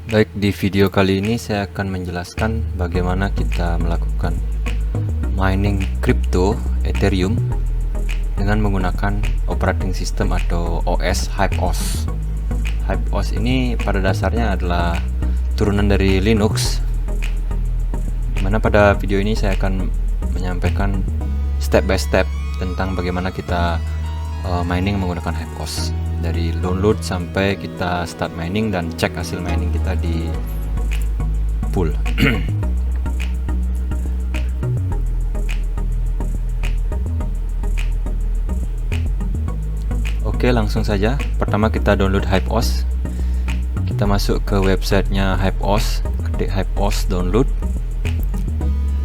Baik, di video kali ini saya akan menjelaskan bagaimana kita melakukan mining crypto Ethereum dengan menggunakan operating system atau OS HypeOS. HypeOS ini pada dasarnya adalah turunan dari Linux, dimana pada video ini saya akan menyampaikan step by step tentang bagaimana kita mining menggunakan HypeOS, dari download sampai kita start mining dan cek hasil mining kita di pool. Oke, langsung saja. Pertama kita download HypeOS. Kita masuk ke websitenya HypeOS, ketik HypeOS download.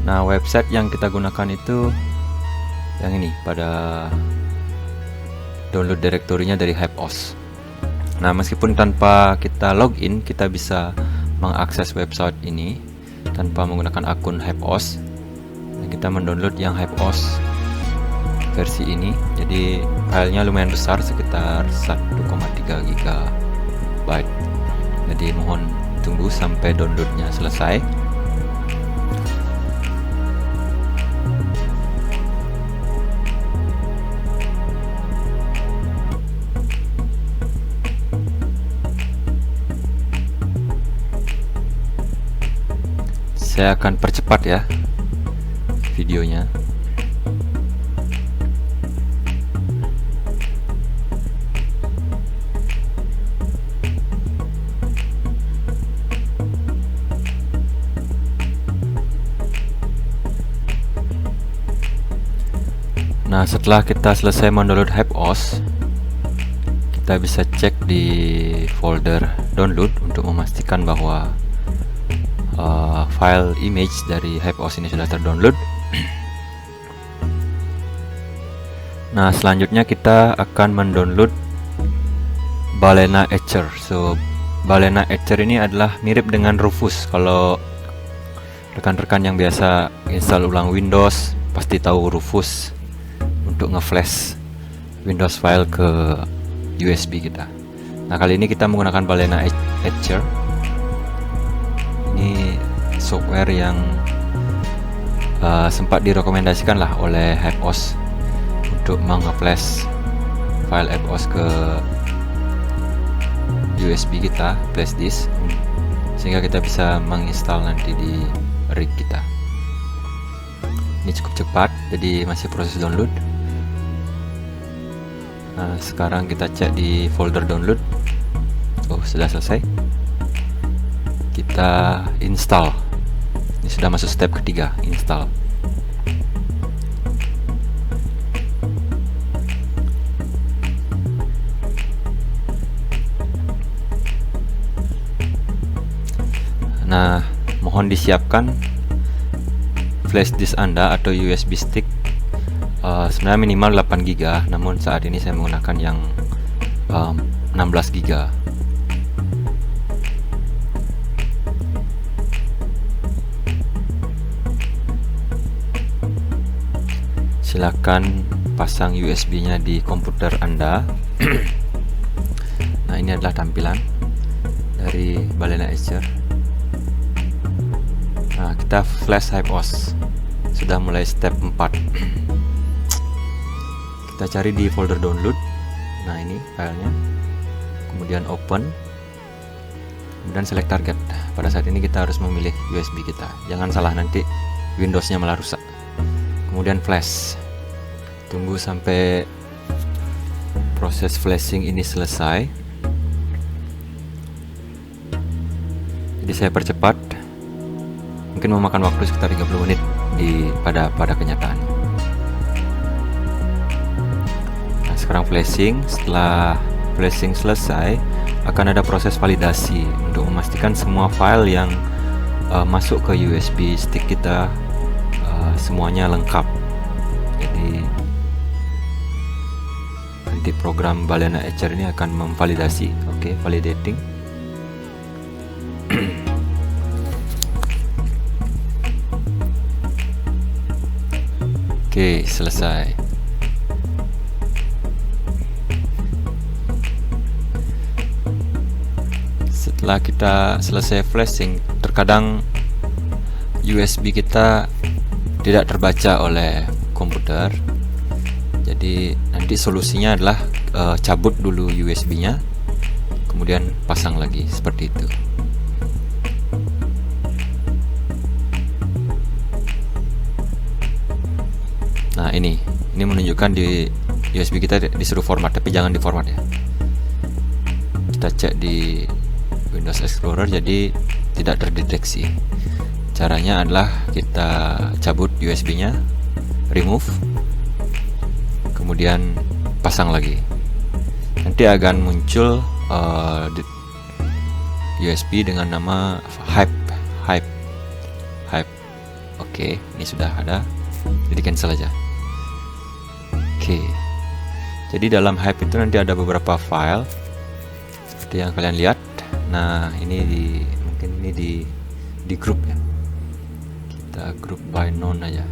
Nah, website yang kita gunakan itu yang ini, pada download direktorinya dari HypeOS. Nah, meskipun tanpa kita login, kita bisa mengakses website ini tanpa menggunakan akun HypeOS. Dan kita mendownload yang HypeOS versi ini. Jadi filenya lumayan besar, sekitar 1,3 GB. Jadi mohon tunggu sampai downloadnya selesai. Saya akan percepat ya videonya. Nah, setelah kita selesai mendownload HypeOS, kita bisa cek di folder download untuk memastikan bahwa file image dari HypeOS ini sudah terdownload. Nah, selanjutnya kita akan mendownload Balena Etcher. So, Balena Etcher ini adalah mirip dengan Rufus. Kalau rekan-rekan yang biasa install ulang Windows pasti tahu Rufus untuk nge-flash Windows file ke USB kita. Nah, kali ini kita menggunakan Balena Etcher. Ini software yang sempat direkomendasikan lah oleh HypeOS untuk meng-flash file HypeOS ke USB kita, flash disk, sehingga kita bisa menginstal nanti di rig kita. Ini cukup cepat, jadi masih proses download. Nah, sekarang kita cek di folder download. Oh, sudah selesai. Kita install. Ini sudah masuk step ketiga, install. Nah, mohon disiapkan flash disk Anda atau USB stick. Sebenarnya minimal 8 GB, namun saat ini saya menggunakan yang 16 GB. Silakan pasang USB-nya di komputer Anda. Nah, ini adalah tampilan dari Balena Etcher. Nah, kita flash HypeOS. Sudah mulai step 4. Kita cari di folder download. Nah, ini filenya. Kemudian open. Kemudian select target. Pada saat ini kita harus memilih USB kita. Jangan salah, nanti Windows-nya malah rusak. Kemudian flash. Tunggu sampai proses flashing ini selesai. Jadi saya percepat. Mungkin memakan waktu sekitar 30 menit pada kenyataan. Nah, sekarang flashing. Setelah flashing selesai, akan ada proses validasi untuk memastikan semua file yang masuk ke USB stick kita semuanya lengkap. Jadi nanti program Balena Etcher ini akan memvalidasi. Oke, validating. Oke, selesai. Setelah kita selesai flashing, terkadang USB kita tidak terbaca oleh komputer. Jadi nanti solusinya adalah cabut dulu USB-nya, kemudian pasang lagi seperti itu. Nah, ini menunjukkan di USB kita disuruh format, tapi jangan di format ya. Kita cek di Windows Explorer, jadi tidak terdeteksi. Caranya adalah kita cabut USB-nya, remove, kemudian pasang lagi. Nanti akan muncul USB dengan nama Hype. Oke, ini sudah ada, jadi cancel aja. Oke, jadi dalam Hype itu nanti ada beberapa file seperti yang kalian lihat. Nah, ini mungkin ini di grup ya. Kita grup by none aja.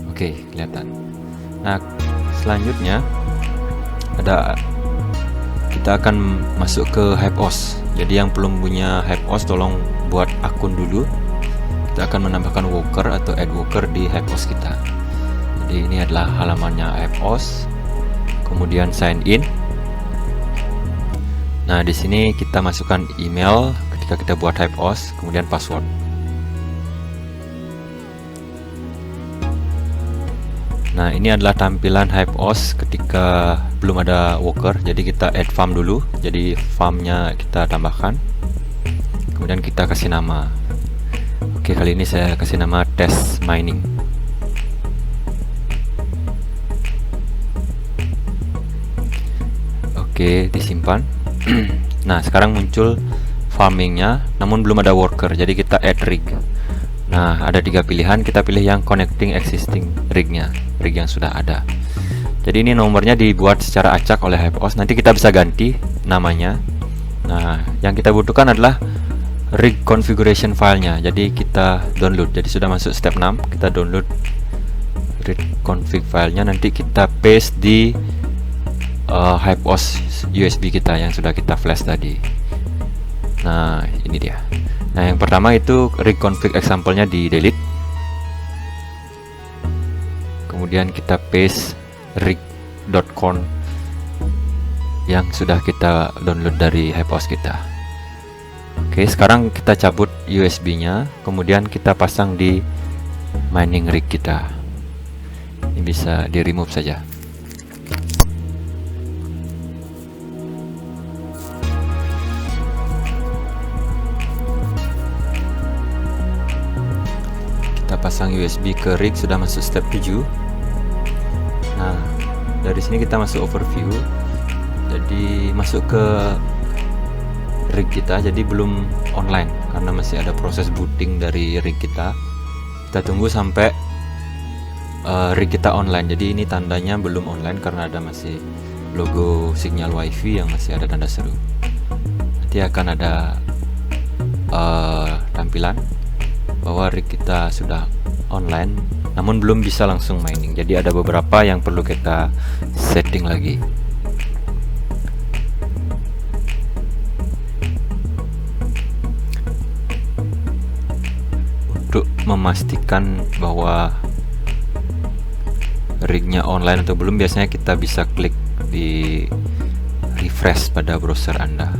Oke, kelihatan. Nah, selanjutnya kita akan masuk ke HypeOS. Jadi yang belum punya HypeOS tolong buat akun dulu. Kita akan menambahkan worker atau add worker di HypeOS kita. Jadi ini adalah halamannya HypeOS. Kemudian sign in. Nah, di sini kita masukkan email ketika kita buat HypeOS, kemudian password. Nah, ini adalah tampilan HypeOS ketika belum ada worker. Jadi kita add farm dulu. Jadi farmnya kita tambahkan. Kemudian kita kasih nama. Oke, kali ini saya kasih nama test mining. Oke, disimpan. Nah, sekarang muncul farmingnya, namun belum ada worker. Jadi kita add rig. Nah, ada 3 pilihan. Kita pilih yang connecting existing rignya, rig yang sudah ada. Jadi ini nomornya dibuat secara acak oleh HypeOS. Nanti kita bisa ganti namanya. Nah, yang kita butuhkan adalah rig configuration filenya. Jadi kita download. Jadi sudah masuk step 6. Kita download rig config filenya. Nanti kita paste di HypeOS USB kita yang sudah kita flash tadi. Nah, ini dia. Nah, yang pertama itu rig config example-nya di delete. Kemudian kita paste rig.conf yang sudah kita download dari HypeOS kita. Oke, sekarang kita cabut USB-nya, kemudian kita pasang di mining rig kita. Ini bisa di remove saja. Pasang USB ke rig, sudah masuk step 7. Nah, dari sini kita masuk overview. Jadi masuk ke rig kita, jadi belum online karena masih ada proses booting dari rig kita. Kita tunggu sampai rig kita online. Jadi ini tandanya belum online karena ada masih logo sinyal wifi yang masih ada tanda seru. Nanti akan ada tampilan bahwa rig kita sudah online, namun belum bisa langsung mining. Jadi ada beberapa yang perlu kita setting lagi. Untuk memastikan bahwa rignya online atau belum, biasanya kita bisa klik di refresh pada browser Anda.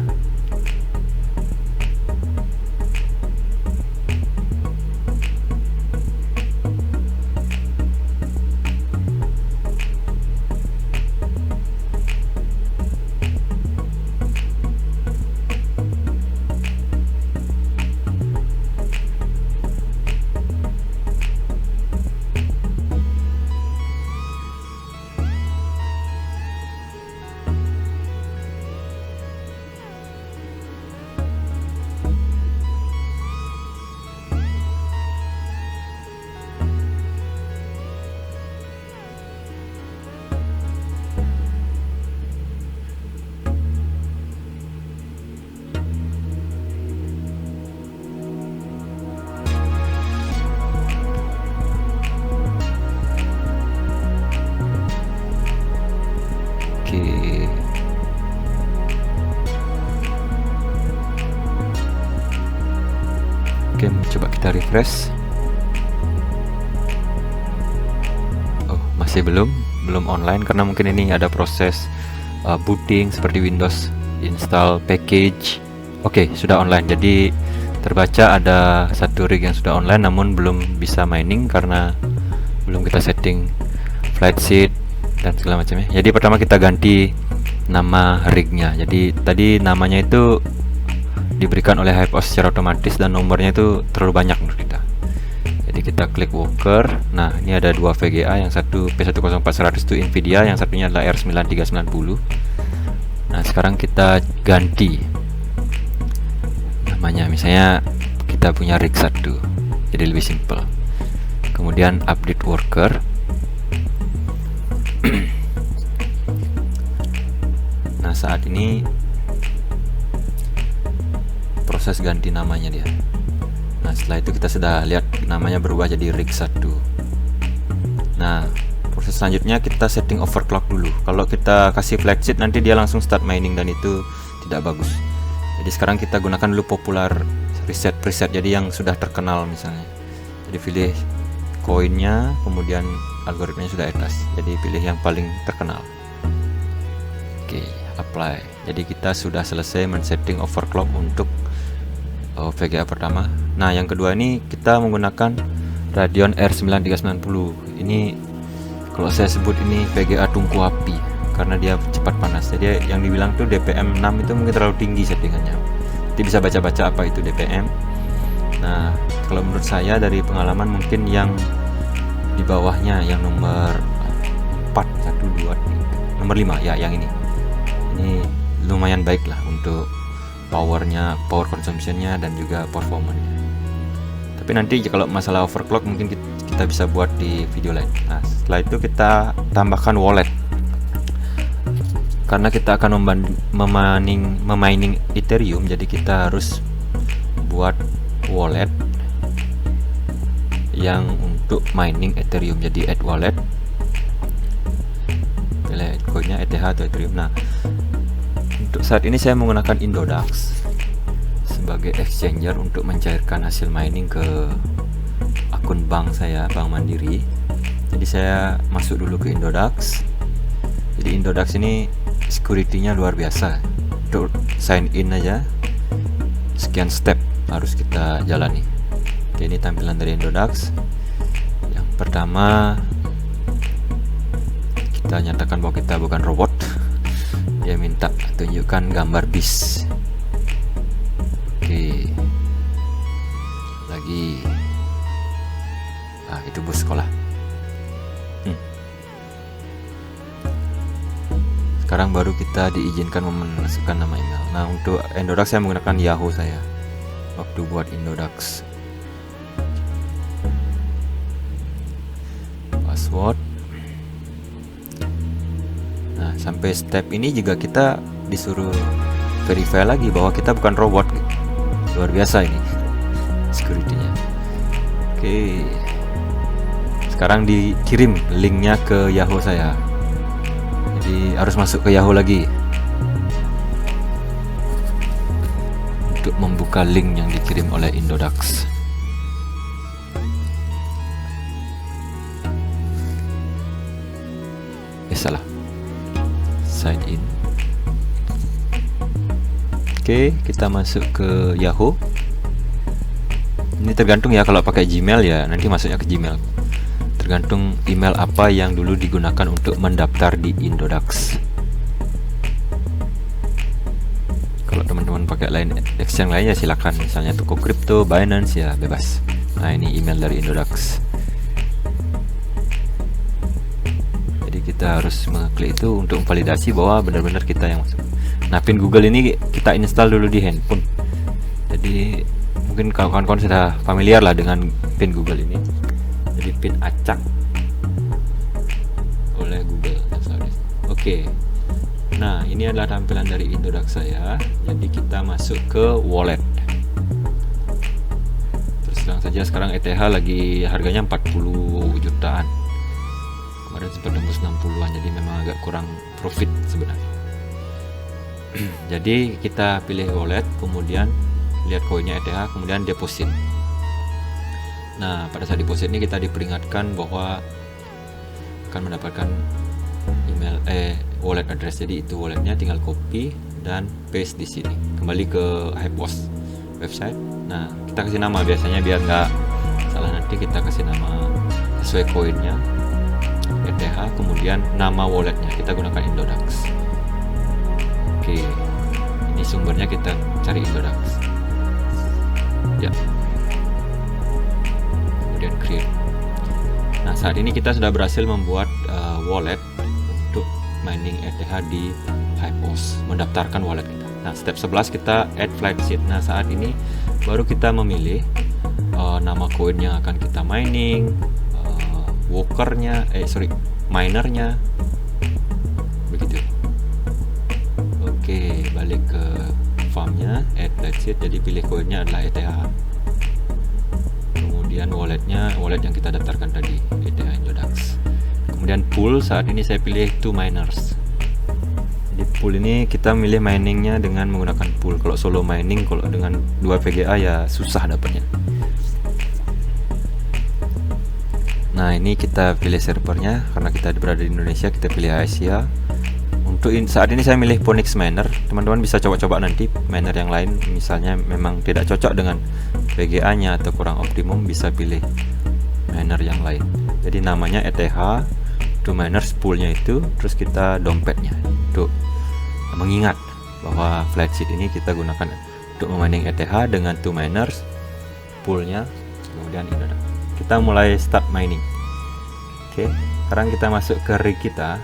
Oke, coba kita refresh. Oh, masih belum online karena mungkin ini ada proses booting seperti Windows, install package. Oke, sudah online. Jadi terbaca ada satu rig yang sudah online namun belum bisa mining karena belum kita setting flight sheet dan segala macamnya. Jadi pertama kita ganti nama rignya. Jadi tadi namanya itu diberikan oleh HypeOS secara otomatis dan nomornya itu terlalu banyak menurut kita. Jadi kita klik Worker. Nah, ini ada dua VGA, yang satu P104-100 itu Nvidia, yang satunya adalah R9390. Nah, sekarang kita ganti namanya, misalnya kita punya rig 1, jadi lebih simple. Kemudian update worker. Nah, saat ini proses ganti namanya dia. Nah, setelah itu kita sudah lihat namanya berubah jadi rig 1. Nah, proses selanjutnya kita setting overclock dulu. Kalau kita kasih flight sheet nanti dia langsung start mining dan itu tidak bagus. Jadi sekarang kita gunakan dulu popular preset, jadi yang sudah terkenal misalnya. Jadi pilih koinnya, kemudian algoritmanya sudah atas. Jadi pilih yang paling terkenal. Oke, apply. Jadi kita sudah selesai men-setting overclock untuk VGA pertama. Nah, yang kedua ini kita menggunakan Radeon R9390. Ini kalau saya sebut ini VGA tungku api karena dia cepat panas. Jadi yang dibilang tuh DPM 6 itu mungkin terlalu tinggi settingannya. Nanti bisa baca-baca apa itu DPM. Nah, kalau menurut saya dari pengalaman mungkin yang di bawahnya yang nomor 4, 1, 2, 3, nomor 5 ya, yang ini lumayan baik lah untuk powernya, power consumptionnya dan juga performanya. Tapi nanti kalau masalah overclock mungkin kita bisa buat di video lain. Nah, setelah itu kita tambahkan wallet karena kita akan memining Ethereum, jadi kita harus buat wallet yang untuk mining Ethereum. Jadi add wallet, pilih koinnya ETH atau Ethereum. Nah, untuk saat ini saya menggunakan Indodax sebagai exchanger untuk mencairkan hasil mining ke akun bank saya, Bank Mandiri. Jadi saya masuk dulu ke Indodax. Jadi Indodax ini security-nya luar biasa. Untuk sign in aja sekian step harus kita jalani. Oke, ini tampilan dari Indodax. Yang pertama, kita nyatakan bahwa kita bukan robot. Dia minta tunjukkan gambar bis. Oke, lagi itu bus sekolah. Sekarang baru kita diizinkan memasukkan nama email. Nah, untuk Indodax saya menggunakan Yahoo saya waktu buat Indodax. Password. Nah, sampai step ini juga kita disuruh verify lagi bahwa kita bukan robot. Luar biasa ini security-nya. Oke, sekarang dikirim linknya ke Yahoo saya. Jadi harus masuk ke Yahoo lagi untuk membuka link yang dikirim oleh Indodax. Salah, sign in. Oke, kita masuk ke Yahoo. Ini tergantung ya, kalau pakai Gmail ya nanti masuknya ke Gmail. Tergantung email apa yang dulu digunakan untuk mendaftar di Indodax. Kalau teman-teman pakai lain exchange lain ya silakan, misalnya toko kripto, Binance ya bebas. Nah, ini email dari Indodax. Jadi kita harus mengklik itu untuk validasi bahwa benar-benar kita yang masuk. Nah, pin Google ini kita install dulu di handphone. Jadi mungkin kawan-kawan sudah familiar lah dengan pin Google ini. Jadi pin acak oleh Google. Oke. Nah, ini adalah tampilan dari Indodax saya. Jadi kita masuk ke wallet. Terus terang saja sekarang ETH lagi harganya 40 jutaan. Kemarin sempat tembus 60-an, jadi memang agak kurang profit sebenarnya. Jadi kita pilih wallet, kemudian lihat koinnya ETH, kemudian deposit. Nah, pada saat deposit ini kita diperingatkan bahwa akan mendapatkan email wallet address. Jadi itu walletnya tinggal copy dan paste di sini. Kembali ke Hypeos website. Nah, kita kasih nama biasanya biar nggak salah, nanti kita kasih nama sesuai koinnya ETH, kemudian nama walletnya kita gunakan Indodax. Oke, ini sumbernya kita cari Indodax ya, kemudian create. Nah, saat ini kita sudah berhasil membuat wallet untuk mining ETH di Hypeos, mendaftarkan wallet kita. Nah, step 11 kita add flight seed. Nah, saat ini baru kita memilih nama koin yang akan kita mining, minernya, begitu. Oke, balik ke farmnya, add flight seed. Jadi pilih koinnya adalah ETH. Kemudian wallet yang kita daftarkan tadi, ETH Indodax. Kemudian pool, saat ini saya pilih 2 miners. Jadi pool ini kita milih miningnya dengan menggunakan pool. Kalau solo mining, kalau dengan 2 VGA ya susah dapatnya. Nah, ini kita pilih servernya, karena kita berada di Indonesia kita pilih Asia. Untuk saat ini saya milih Phoenix Miner. Teman-teman bisa coba-coba nanti miner yang lain, misalnya memang tidak cocok dengan VGA nya atau kurang optimum, bisa pilih miner yang lain. Jadi namanya ETH, 2 miners, poolnya itu, terus kita dompetnya untuk mengingat bahwa flight seed ini kita gunakan untuk memining ETH dengan 2 miners, poolnya, kemudian Indodax. Kita mulai start mining. Oke, sekarang kita masuk ke rig kita.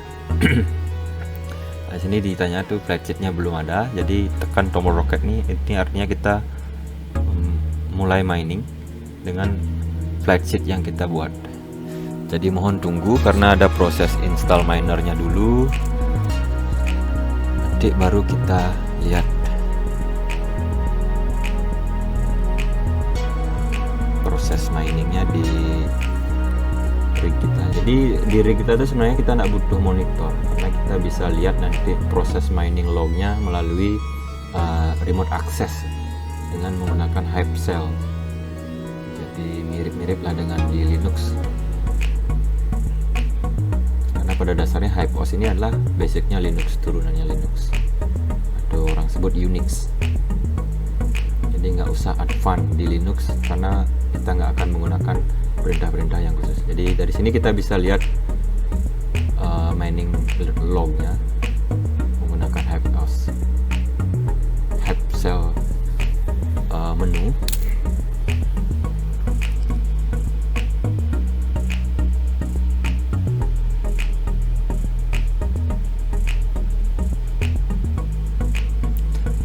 Nah, sini ditanya tuh flight seed-nya belum ada, jadi tekan tombol roket nih, ini artinya kita mulai mining dengan flight seed yang kita buat. Jadi mohon tunggu karena ada proses install minernya dulu, nanti baru kita lihat proses miningnya di rig kita. Jadi di rig kita itu sebenarnya kita nggak butuh monitor, karena kita bisa lihat nanti proses mining lognya melalui remote access dengan menggunakan Hypecell. Jadi mirip-mirip lah dengan di Linux, karena pada dasarnya Hypeos ini adalah basicnya Linux, turunannya Linux, atau orang sebut Unix. Jadi nggak usah advance di Linux karena kita nggak akan menggunakan perintah-perintah yang khusus. Jadi dari sini kita bisa lihat mining lognya menggunakan Hypecell menu.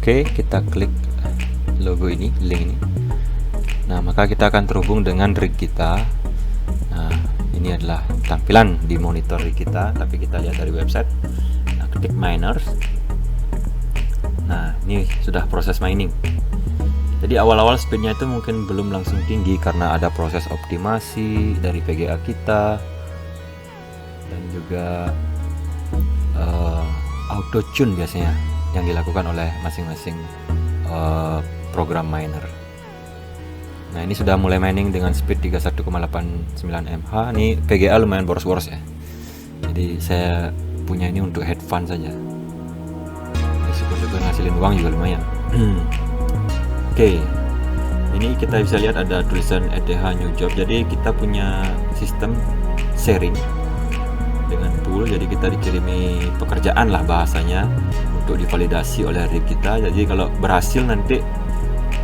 Oke, kita klik logo ini, link ini. Nah, maka kita akan terhubung dengan rig kita. Nah, ini adalah tampilan di monitor rig kita, tapi kita lihat dari website. Nah, ketik miners. Nah, ini sudah proses mining. Jadi awal-awal speednya itu mungkin belum langsung tinggi karena ada proses optimasi dari VGA kita dan juga auto tune biasanya yang dilakukan oleh masing-masing program miner. Nah, ini sudah mulai mining dengan speed 31,89 mH. Ini VGA lumayan boros-boros ya. Jadi saya punya ini untuk head fund saja. Syukur-syukur ngasilin uang juga lumayan. Oke, ini kita bisa lihat ada tulisan ETH New Job. Jadi kita punya sistem sharing dengan pool. Jadi kita dikirimi pekerjaan lah bahasanya untuk divalidasi oleh rig kita. Jadi kalau berhasil nanti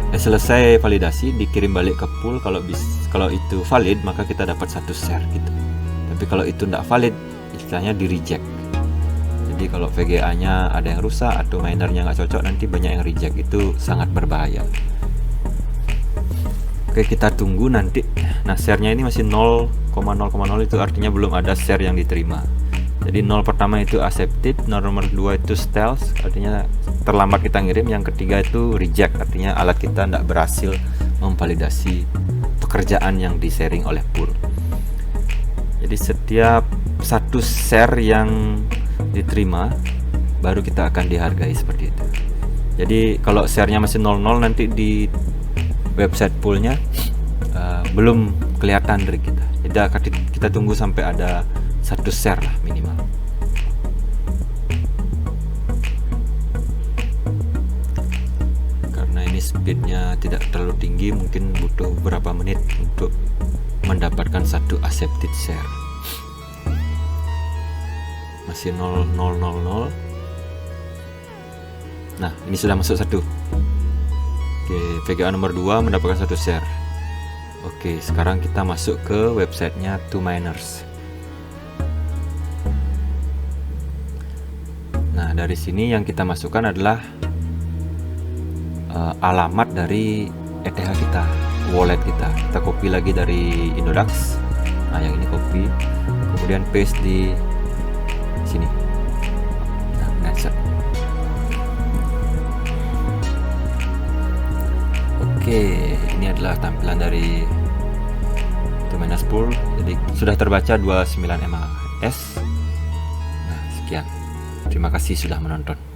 selesai validasi dikirim balik ke pool. Kalau itu valid maka kita dapat 1 share gitu. Tapi kalau itu tidak valid istilahnya di reject. Jadi kalau VGA nya ada yang rusak atau minernya nggak cocok, nanti banyak yang reject, itu sangat berbahaya. Oke, kita tunggu nanti. Nah, share-nya ini masih 0,0,0, itu artinya belum ada share yang diterima. Jadi 0 pertama itu accepted, nomor 2 itu stealth, artinya terlambat kita ngirim, yang ketiga itu reject, artinya alat kita tidak berhasil memvalidasi pekerjaan yang di-sharing oleh pool. Jadi setiap 1 share yang diterima baru kita akan dihargai seperti itu. Jadi kalau share-nya masih 00, nanti di website poolnya belum kelihatan dari kita. Jadi kita tunggu sampai ada 1 share lah minimal. Karena ini speednya tidak terlalu tinggi, mungkin butuh beberapa menit untuk mendapatkan 1 accepted share. Masih 0,000. Nah, ini sudah masuk 1. Oke, VGA nomor 2 mendapatkan 1 share. Oke, sekarang kita masuk ke websitenya 2Miners. Nah, dari sini yang kita masukkan adalah alamat dari ETH kita, wallet kita. Kita copy lagi dari Indodax. Nah, yang ini copy, kemudian paste di sini. Nah, that's it. Oke, ini adalah tampilan dari 2Miners Pool. Jadi sudah terbaca 29 MAS. Nah, sekian. Terima kasih sudah menonton.